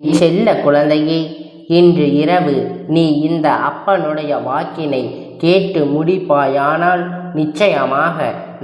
செல்ல குழந்தையே, இன்று இரவு நீ இந்த அப்பனுடைய வாக்கினை கேட்டு முடிப்பாயானால் நிச்சயமாக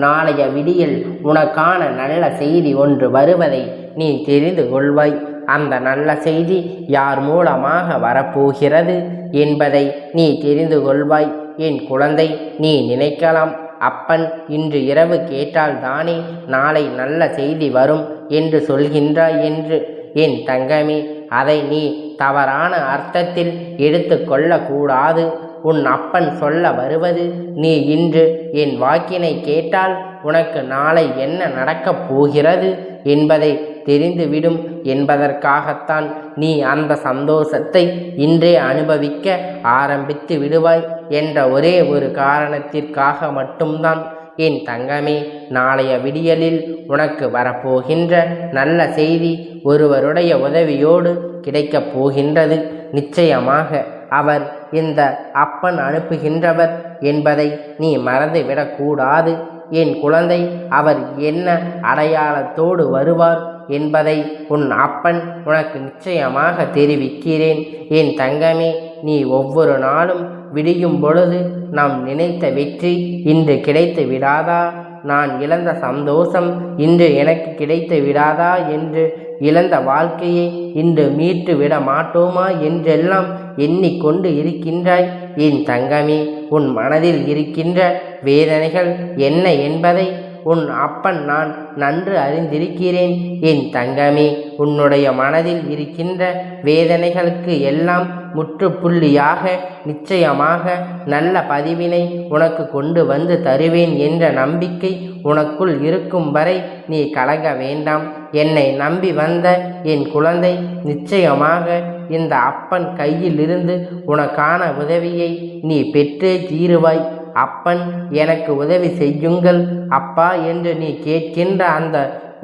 நாளைய விடியல் உனக்கான நல்ல செய்தி ஒன்று வருவதை நீ தெரிந்து கொள்வாய். அந்த நல்ல செய்தி யார் மூலமாக வரப்போகிறது என்பதை நீ தெரிந்து கொள்வாய். என் குழந்தை, நீ நினைக்கலாம், அப்பன் இன்று இரவு கேட்டால் தானே நாளை நல்ல செய்தி வரும் என்று சொல்கின்றாய் என்று. என் தங்கமே, அதை நீ தவறான அர்த்தத்தில் எடுத்து கொள்ளக்கூடாது. உன் அப்பன் சொல்ல வருவது, நீ இன்று என் வாக்கினை கேட்டால் உனக்கு நாளை என்ன நடக்கப் போகிறது என்பதை தெரிந்துவிடும் என்பதற்காகத்தான் நீ அந்த சந்தோஷத்தை இன்றே அனுபவிக்க ஆரம்பித்து விடுவாய் என்ற ஒரே ஒரு காரணத்திற்காக மட்டும்தான். என் தங்கமே, நாளைய விடியலில் உனக்கு வரப்போகின்ற நல்ல செய்தி ஒருவருடைய உதவியோடு கிடைக்கப் போகின்றது. நிச்சயமாக அவர் இந்த அப்பன் அனுப்புகின்றவர் என்பதை நீ மறந்துவிடக்கூடாது. என் குழந்தை, அவர் என்ன அடையாளத்தோடு வருவார் என்பதை உன் அப்பன் உனக்கு நிச்சயமாக தெரிவிக்கிறேன். என் தங்கமே, நீ ஒவ்வொரு நாளும் விடியும் பொழுது நாம் நினைத்த வெற்றி இன்று கிடைத்து விடாதா, நான் இழந்த சந்தோஷம் இன்று எனக்கு கிடைத்து விடாதா என்று இழந்த வாழ்க்கையை இன்று மீட்டு விட மாட்டோமா என்றெல்லாம் எண்ணிக்கொண்டு இருக்கின்றாய். என் தங்கமே, உன் மனதில் இருக்கின்ற வேதனைகள் என்ன என்பதை உன் அப்பன் நான் நன்கு அறிந்திருக்கிறேன். என் தங்கமே, உன்னுடைய மனதில் இருக்கின்ற வேதனைகளுக்கு எல்லாம் முற்றுப்புள்ளியாக நிச்சயமாக நல்ல பதிவினை உனக்கு கொண்டு வந்து தருவேன் என்ற நம்பிக்கை உனக்குள் இருக்கும் வரை நீ கலங்க வேண்டாம். என்னை நம்பி வந்த என் குழந்தை, நிச்சயமாக இந்த அப்பன் கையிலிருந்து உனக்கான உதவியை நீ பெற்றே தீருவாய். அப்பன் எனக்கு உதவி செய்யுங்கள் அப்பா என்று நீ கேட்கின்ற அந்த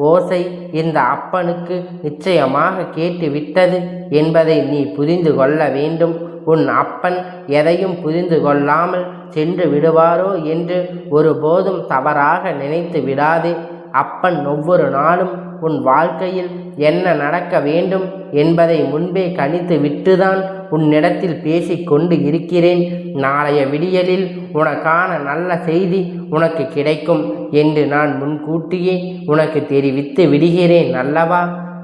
ஓசை இந்த அப்பனுக்கு நிச்சயமாக கேட்டுவிட்டது என்பதை நீ புரிந்து கொள்ள வேண்டும். உன் அப்பன் எதையும் புரிந்து கொள்ளாமல் சென்று விடுவாரோ என்று ஒருபோதும் தவறாக நினைத்து விடாதே. அப்பன் ஒவ்வொரு நாளும் உன் வாழ்க்கையில் என்ன நடக்க வேண்டும் என்பதை முன்பே கணித்து விட்டுதான் உன்னிடத்தில் பேசிக்கொண்டு இருக்கிறேன். நாளைய விடியலில் உனக்கான நல்ல செய்தி உனக்கு கிடைக்கும் என்று நான் முன்கூட்டியே உனக்கு தெரிவித்து விடுகிறேன் அல்லவா?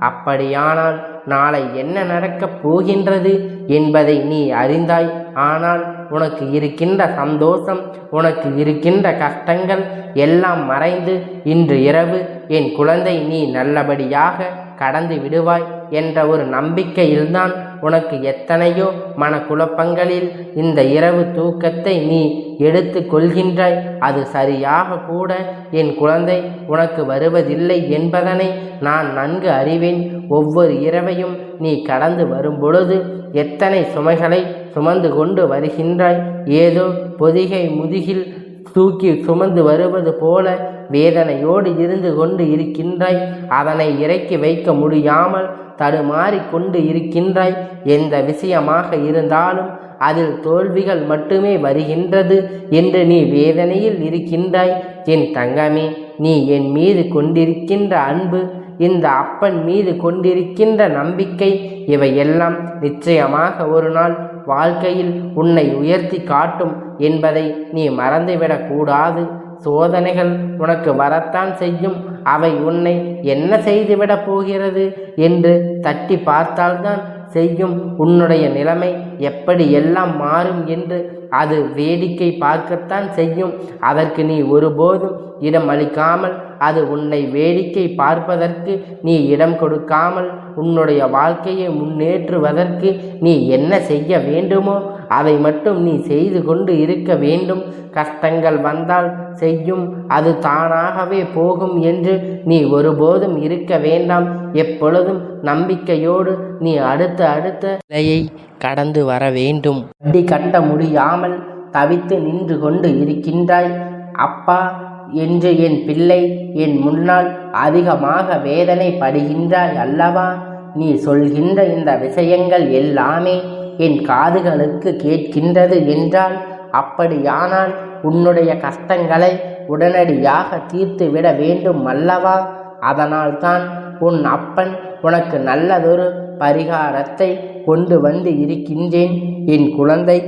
அப்படியானால் நாளை என்ன நடக்கப் போகின்றது என்பதை நீ அறிந்தாய். ஆனால் உனக்கு இருக்கின்ற சந்தோஷம், உனக்கு இருக்கின்ற கஷ்டங்கள் எல்லாம் மறைந்து இன்று இரவு என் குழந்தை நீ நல்லபடியாக கடந்து விடுவாய் என்ற ஒரு நம்பிக்கையில்தான் உனக்கு எத்தனையோ மனக்குழப்பங்களில் இந்த இரவு தூக்கத்தை நீ எடுத்து கொள்கின்றாய். அது சரியாக கூட என் குழந்தை உனக்கு வருவதில்லை என்பதனை நான் நன்கு அறிவேன். ஒவ்வொரு இரவையும் நீ கடந்து வரும் பொழுது எத்தனை சுமைகளை சுமந்து கொண்டு வருகின்றாய். ஏதோ பொதிகை முதுகில் தூக்கி சுமந்து வருவது போல வேதனையோடு இருந்து கொண்டு இருக்கின்றாய். அதனை இறக்கி வைக்க முடியாமல் தடுமாறி கொண்டு இருக்கின்றாய். எந்த விஷயமாக இருந்தாலும் அதில் தோல்விகள் மட்டுமே வருகின்றது என்று நீ வேதனையில் இருக்கின்றாய். என் தங்கமே, நீ என் மீது கொண்டிருக்கின்ற அன்பு, இந்த அப்பன் மீது கொண்டிருக்கின்ற நம்பிக்கை, இவையெல்லாம் நிச்சயமாக ஒரு நாள் வாழ்க்கையில் உன்னை உயர்த்தி காட்டும் என்பதை நீ மறந்துவிடக்கூடாது. சோதனைகள் உனக்கு வரத்தான் செய்யும். அவை உன்னை என்ன செய்துவிடப் போகிறது என்று தட்டி பார்த்தால்தான் செய்யும். உன்னுடைய நிலைமை எப்படி எல்லாம் மாறும் என்று அது வேடிக்கை பார்க்கத்தான் செய்யும். அதற்கு நீ ஒருபோதும் இடம் அளிக்காமல், அது உன்னை வேடிக்கை பார்ப்பதற்கு நீ இடம் கொடுக்காமல், உன்னுடைய வாழ்க்கையை முன்னேற்றுவதற்கு நீ என்ன செய்ய வேண்டுமோ அதை மட்டும் நீ செய்து கொண்டு இருக்க வேண்டும். கஷ்டங்கள் வந்தால் செய்யும், அது தானாகவே போகும் என்று நீ ஒருபோதும் இருக்க வேண்டாம். எப்பொழுதும் நம்பிக்கையோடு நீ அடுத்த நிலையை கடந்து வர வேண்டும். வட்டி கட்ட முடியாமல் தவித்து நின்று கொண்டு இருக்கின்றாய். அப்பா என்று என் பிள்ளை என் முன்னால் அதிகமாக வேதனை படுகின்றாய் அல்லவா? நீ சொல்கின்ற இந்த விஷயங்கள் எல்லாமே என் காதுகளுக்கு கேட்கின்றது என்றால், அப்படியானால் உன்னுடைய கஷ்டங்களை உடனடியாக தீர்த்து விட வேண்டும் அல்லவா? அதனால்தான் உன் அப்பன் உனக்கு நல்லதொரு பரிகாரத்தை கொண்டு வந்து இருக்கின்றேன் என் குழந்தை.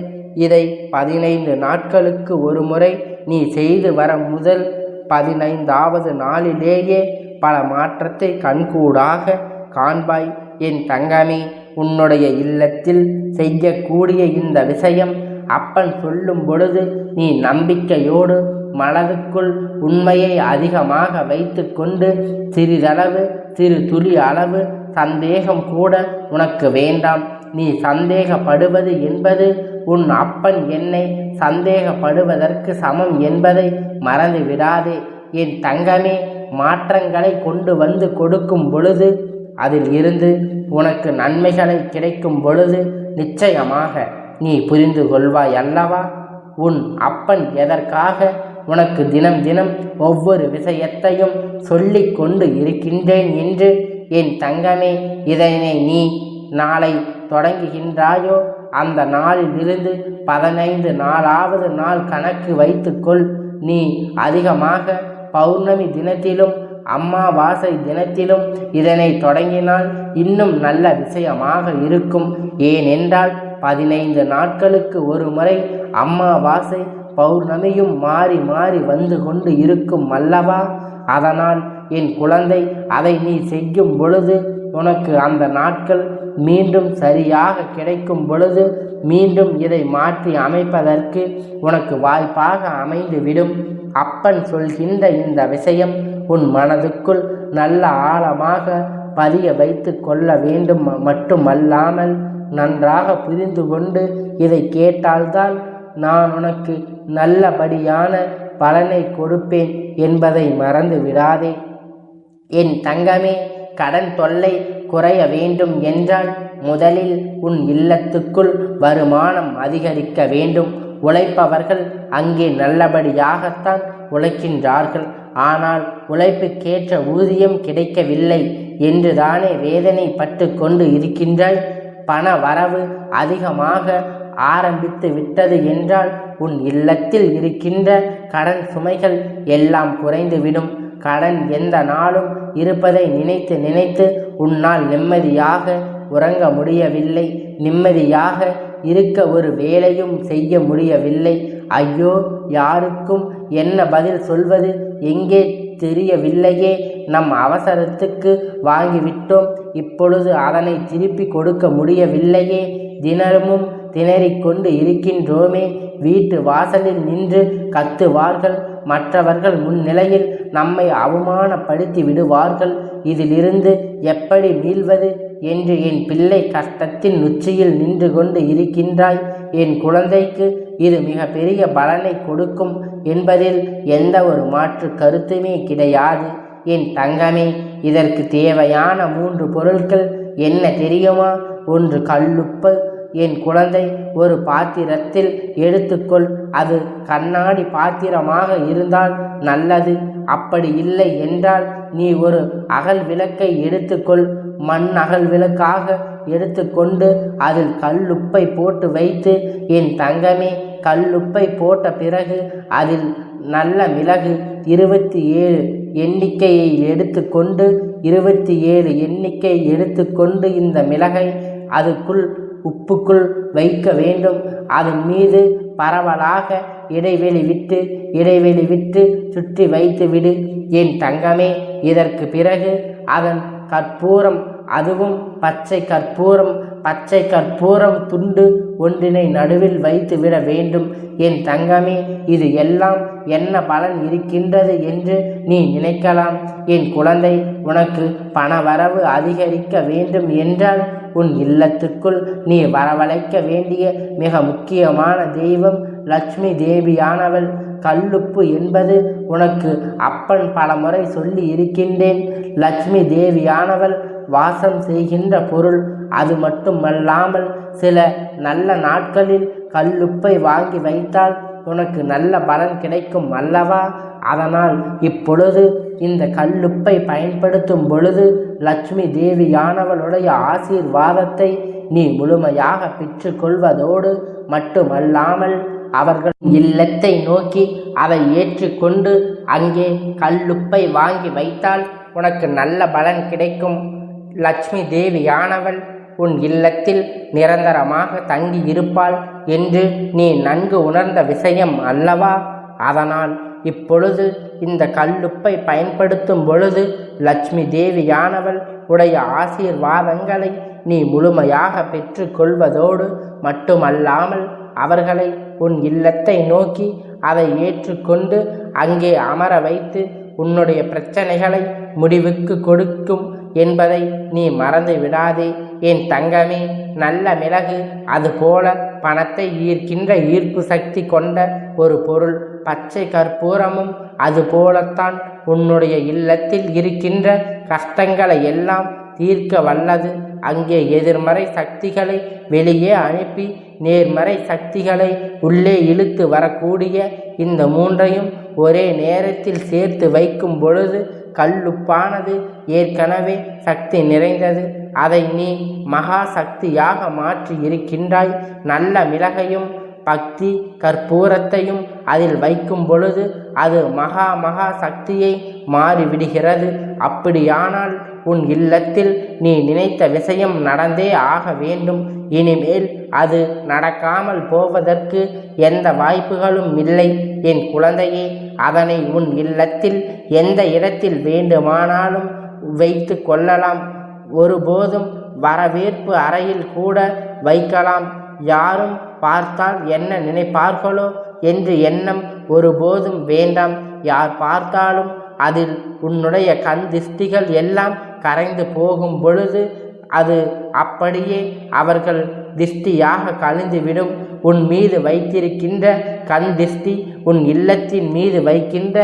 இதை 15 நாட்களுக்கு ஒரு முறை நீ செய்து வர முதல் 15வது நாளிலேயே பல மாற்றத்தை கண்கூடாக காண்பாய் என் தங்கமே. உன்னுடைய இல்லத்தில் செய்யக்கூடிய இந்த விஷயம் அப்பன் சொல்லும் பொழுது நீ நம்பிக்கையோடு மனதுக்குள் உண்மையை அதிகமாக வைத்து கொண்டு சிறிதளவு சிறு துளி அளவு சந்தேகம் கூட உனக்கு வேண்டாம். நீ சந்தேகப்படுவது என்பது உன் அப்பன் என்னை சந்தேகப்படுவதற்கு சமம் என்பதை மறந்து விடாதே என் தங்கமே. மாற்றங்களை கொண்டு வந்து கொடுக்கும் பொழுது அதில் இருந்து உனக்கு நன்மைகளை கிடைக்கும் பொழுது நிச்சயமாக நீ புரிந்து கொள்வாய் அல்லவா? உன் அப்பன் எதற்காக உனக்கு தினம் தினம் ஒவ்வொரு விஷயத்தையும் சொல்லி கொண்டு இருக்கின்றேன் என்று என் தங்கமே. இதனை நீ நாளை தொடங்குகின்றாயோ அந்த நாளிலிருந்து 15 நாளாவது நாள் கணக்கு வைத்துக்கொள். நீ அதிகமாக பௌர்ணமி தினத்திலும் அமாவாசை தினத்திலும் இதனை தொடங்கினால் இன்னும் நல்ல விஷயமாக இருக்கும். ஏனென்றால் 15 நாட்களுக்கு ஒரு முறை அமாவாசை பௌர்ணமியும் மாறி மாறி வந்து கொண்டு இருக்கும் அல்லவா? அதனால் என் குழந்தை அதை நீ செய்யும் பொழுது உனக்கு அந்த நாட்கள் மீண்டும் சரியாக கிடைக்கும் பொழுது மீண்டும் இதை மாற்றி அமைப்பதற்கு உனக்கு வாய்ப்பாக அமைந்துவிடும். அப்பன் சொல்கின்ற இந்த விஷயம் உன் மனதுக்குள் நல்ல ஆழமாக பதிய வைத்து கொள்ள வேண்டும். மட்டுமல்லாமல் நன்றாக புரிந்து கொண்டு இதை கேட்டால்தான் நான் உனக்கு நல்லபடியான பலனை கொடுப்பேன் என்பதை மறந்து விடாதே என் தங்கமே. கடன் தொல்லை குறைய வேண்டும் என்றால் முதலில் உன் இல்லத்துக்குள் வருமானம் அதிகரிக்க வேண்டும். உழைப்பவர்கள் அங்கே நல்லபடியாகத்தான் உழைக்கின்றார்கள். ஆனால் உழைப்புக்கேற்ற ஊதியம் கிடைக்கவில்லை என்று தானே வேதனைப்பட்டு கொண்டு இருக்கின்றாய். பண வரவு அதிகமாக ஆரம்பித்து விட்டது என்றால் உன் இல்லத்தில் இருக்கின்ற கடன் சுமைகள் எல்லாம் குறைந்துவிடும். கடன் எந்த நாளும் இருப்பதை நினைத்து நினைத்து உன்னால் நிம்மதியாக உறங்க முடியவில்லை. நிம்மதியாக இருக்க ஒரு வேலையும் செய்ய முடியவில்லை. ஐயோ, யாருக்கும் என்ன பதில் சொல்வது எங்கே தெரியவில்லையே. நம் அவசரத்துக்கு வாங்கிவிட்டோம், இப்பொழுது அதனை திருப்பி கொடுக்க முடியவில்லையே. தினமும் திணறிக்கொண்டு இருக்கின்றோமே. வீட்டு வாசலில் நின்று கத்துவார்கள். மற்றவர்கள் முன்னிலையில் நம்மை அவமானப்படுத்தி விடுவார்கள். இதிலிருந்து எப்படி மீள்வது என்று என் பிள்ளை கஷ்டத்தின் உச்சியில் நின்று கொண்டு இருக்கின்றாய். என் குழந்தைக்கு இது மிக பெரிய பலனை கொடுக்கும் என்பதில் எந்த ஒரு மாற்று கருத்துமே கிடையாது என் தங்கமே. இதற்கு தேவையான 3 பொருட்கள் என்ன தெரியுமா? 1 கல்லுப்பு. என் குழந்தை, ஒரு பாத்திரத்தில் எடுத்துக்கொள். அது கண்ணாடி பாத்திரமாக இருந்தால் நல்லது. அப்படி இல்லை என்றால் நீ ஒரு அகல் விளக்கை எடுத்துக்கொள். மண் அகல் விளக்காக எடுத்துக்கொண்டு அதில் கல்லுப்பை போட்டு வைத்து என் தங்கமே, கல்லுப்பை போட்ட பிறகு அதில் நல்ல மிளகு 27 எண்ணிக்கையை எடுத்துக்கொண்டு 27 எண்ணிக்கை எடுத்துக்கொண்டு இந்த மிளகை அதுக்குள் உப்புக்குள் வைக்க வேண்டும். அதன் மீது பரவலாக இடைவெளி விட்டு சுற்றி வைத்து விடு என் தங்கமே. இதற்கு பிறகு அதன் கற்பூரம், அதுவும் பச்சை கற்பூரம் துண்டு ஒன்றினை நடுவில் வைத்து விட வேண்டும் என் தங்கமே. இது எல்லாம் என்ன பலன் இருக்கின்றது என்று நீ நினைக்கலாம். என் குழந்தை, உனக்கு பண வரவு அதிகரிக்க வேண்டும் என்றால் உன் இல்லத்துக்குள் நீ வரவழைக்க வேண்டிய மிக முக்கியமான தெய்வம் லட்சுமி தேவியானவள். கல்லுப்பு என்பது உனக்கு அப்பன் பலமுறை சொல்லி இருக்கின்றேன். லட்சுமி தேவியானவள் வாசம் செய்கின்ற பொருள். அது மட்டுமல்லாமல் சில நல்ல நாட்களில் கல்லுப்பை வாங்கி வைத்தால் உனக்கு நல்ல பலன் கிடைக்கும் அல்லவா? அதனால் இப்பொழுது இந்த கல்லுப்பை பயன்படுத்தும் பொழுது லட்சுமி தேவியானவளுடைய ஆசீர்வாதத்தை நீ முழுமையாக பெற்று கொள்வதோடு மட்டுமல்லாமல் அவர்கள் இல்லத்தை நோக்கி அதை ஏற்றுக்கொண்டு அங்கே கல்லுப்பை வாங்கி வைத்தால் உனக்கு நல்ல பலன் கிடைக்கும். லட்சுமி தேவியானவள் உன் இல்லத்தில் நிரந்தரமாக தங்கி இருப்பாள் என்று நீ நன்கு உணர்ந்த விஷயம் அல்லவா? அதனால் இப்பொழுது இந்த கல்லுப்பை பயன்படுத்தும் பொழுது லட்சுமி தேவியானவள் உடைய ஆசீர்வாதங்களை நீ முழுமையாக பெற்று கொள்வதோடு மட்டுமல்லாமல் அவர்களை உன் இல்லத்தை நோக்கி அதை ஏற்றுக்கொண்டு அங்கே அமர வைத்து உன்னுடைய பிரச்சனைகளை முடிவுக்கு கொடுக்கும் என்பதை நீ மறந்து விடாதே என் தங்கமே. நல்ல மிளகு அதுபோல பணத்தை ஈர்க்கின்ற ஈர்ப்பு சக்தி கொண்ட ஒரு பொருள். பச்சை கற்பூரமும் அதுபோலத்தான் உன்னுடைய இல்லத்தில் இருக்கின்ற கஷ்டங்களை எல்லாம் தீர்க்க வல்லது. அங்கே எதிர்மறை சக்திகளை வெளியே அனுப்பி நேர்மறை சக்திகளை உள்ளே இழுத்து வரக்கூடிய இந்த மூன்றையும் ஒரே நேரத்தில் சேர்த்து வைக்கும் பொழுது கல்லுப்பானது ஏற்கனவே சக்தி நிறைந்தது. அதை நீ மகா சக்தியாக மாற்றி இருக்கின்றாய். நல்ல மிளகையும் பக்தி கற்பூரத்தையும் அதில் வைக்கும் பொழுது அது மகா சக்தியை மாறிவிடுகிறது. அப்படியானால் உன் இல்லத்தில் நீ நினைத்த விஷயம் நடந்தே ஆக வேண்டும். இனிமேல் அது நடக்காமல் போவதற்கு எந்த வாய்ப்புகளும் இல்லை என் குழந்தையே. அதனை உன் இல்லத்தில் எந்த இடத்தில் வேண்டுமானாலும் வைத்து கொள்ளலாம். ஒருபோதும் வரவேற்பு அறையில் கூட வைக்கலாம். யாரும் பார்த்தால் என்ன நினைப்பார்களோ என்று எண்ணம் ஒருபோதும் வேண்டாம். யார் பார்த்தாலும் அதில் உன்னுடைய கண் திஷ்டிகள் எல்லாம் கரைந்து போகும் பொழுது அது அப்படியே அவர்கள் திஷ்டியாக கழிந்துவிடும். உன் மீது வைத்திருக்கின்ற கண் திஷ்டி, உன் இல்லத்தின் மீது வைக்கின்ற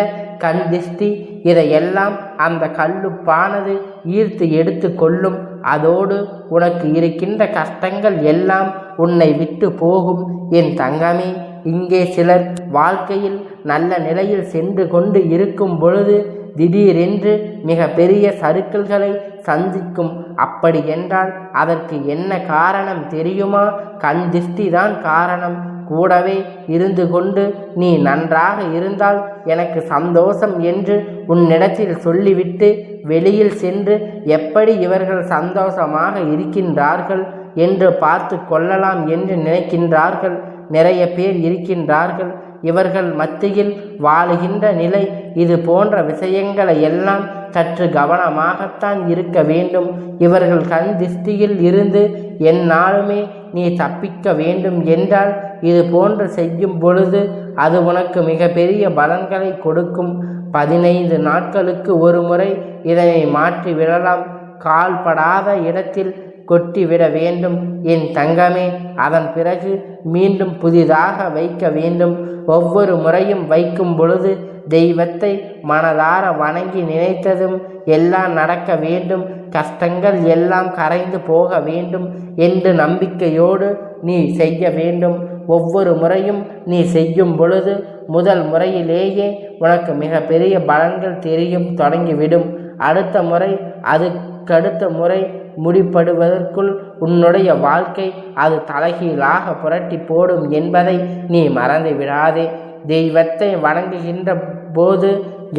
கண் திஷ்டி, இதையெல்லாம் அந்த கல்லுப்பானது ஈர்த்து எடுத்து கொள்ளும். அதோடு உனக்கு இருக்கின்ற கஷ்டங்கள் எல்லாம் உன்னை விட்டு போகும் என் தங்கமே. இங்கே சிலர் வாழ்க்கையில் நல்ல நிலையில் சென்று கொண்டு இருக்கும் பொழுது திடீரென்று மிக பெரிய சறுக்கல்களை சந்திக்கும். அப்படி என்றால் அதற்கு என்ன காரணம் தெரியுமா? கண் திஷ்டி தான் காரணம். கூடவே இருந்து கொண்டு நீ நன்றாக இருந்தால் எனக்கு சந்தோஷம் என்று உன்னிடத்தில் சொல்லிவிட்டு வெளியில் சென்று எப்படி இவர்கள் சந்தோஷமாக இருக்கின்றார்கள் என்று பார்த்து கொள்ளலாம் என்று நினைக்கின்றார்கள். நிறைய பேர் இருக்கின்றார்கள். இவர்கள் மத்தியில் வாழுகின்ற நிலை இது போன்ற விஷயங்களை எல்லாம் சற்று கவனமாகத்தான் இருக்க வேண்டும். இவர்கள் கண் திஷ்டியில் இருந்து எந்நாளுமே நீ தப்பிக்க வேண்டும் என்றால் இது போன்று செய்யும் பொழுது அது உனக்கு மிக பெரிய பலன்களை கொடுக்கும். 15 நாட்களுக்கு ஒரு முறை இதனை மாற்றி விடலாம். கால்படாத இடத்தில் கொட்டிவிட வேண்டும் என் தங்கமே. அதன் பிறகு மீண்டும் புதிதாக வைக்க வேண்டும். ஒவ்வொரு முறையும் வைக்கும் பொழுது தெய்வத்தை மனதார வணங்கி நினைத்ததும் எல்லாம் நடக்க வேண்டும். கஷ்டங்கள் எல்லாம் கரைந்து போக வேண்டும் என்று நம்பிக்கையோடு நீ செய்ய வேண்டும். ஒவ்வொரு முறையும் நீ செய்யும் பொழுது முதல் முறையிலேயே உனக்கு மிக பெரிய பலன்கள் தெரியும் தொடங்கிவிடும். அடுத்த முறை அதுக்கடுத்த முறை முடிப்படுவதற்குள் உன்னுடைய வாழ்க்கை அது தலைகீழாக புரட்டி போடும் என்பதை நீ மறந்து விடாதே. தெய்வத்தை வணங்குகின்ற போது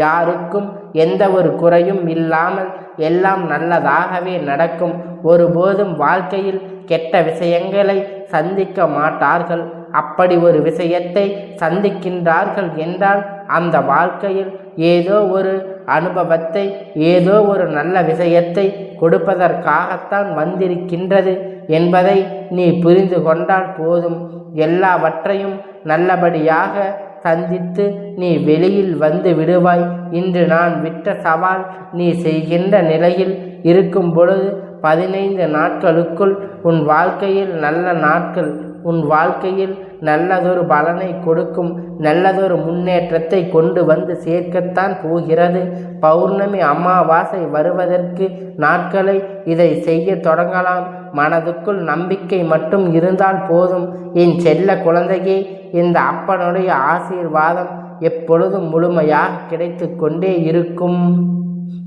யாருக்கும் எந்த ஒரு குறையும் இல்லாமல் எல்லாம் நல்லதாகவே நடக்கும். ஒருபோதும் வாழ்க்கையில் கெட்ட விஷயங்களை சந்திக்க மாட்டார்கள். அப்படி ஒரு விஷயத்தை சந்திக்கின்றார்கள் என்றால் அந்த வாழ்க்கையில் ஏதோ ஒரு அனுபவத்தை ஏதோ ஒரு நல்ல விஷயத்தை கொடுப்பதற்காகத்தான் வந்திருக்கின்றது என்பதை நீ புரிந்து கொண்டால் போதும். எல்லாவற்றையும் நல்லபடியாக சந்தித்து நீ வெளியில் வந்து விடுவாய். இன்று நான் விட்ட சவால் நீ செய்கின்ற நிலையில் இருக்கும் பொழுது 15 நாட்களுக்குள் உன் வாழ்க்கையில் நல்ல நாட்கள் உன் வாழ்க்கையில் நல்லதொரு பலனை கொடுக்கும். நல்லதொரு முன்னேற்றத்தை கொண்டு வந்து சேர்க்கத்தான் போகிறது. பௌர்ணமி அமாவாசை வருவதற்கு நாட்களை இதை செய்ய தொடங்கலாம். மனதுக்குள் நம்பிக்கை மட்டும் இருந்தால் போதும் என் செல்ல குழந்தையே. இந்த அப்பனுடைய ஆசீர்வாதம் எப்பொழுதும் முழுமையாக கிடைத்து கொண்டே இருக்கும்.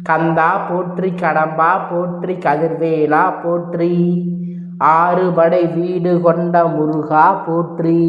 கந்தா போற்றி, கடம்பா போற்றி, கதிர்வேலா போற்றி, 6 படை வீடு கொண்ட முருகா போற்றி.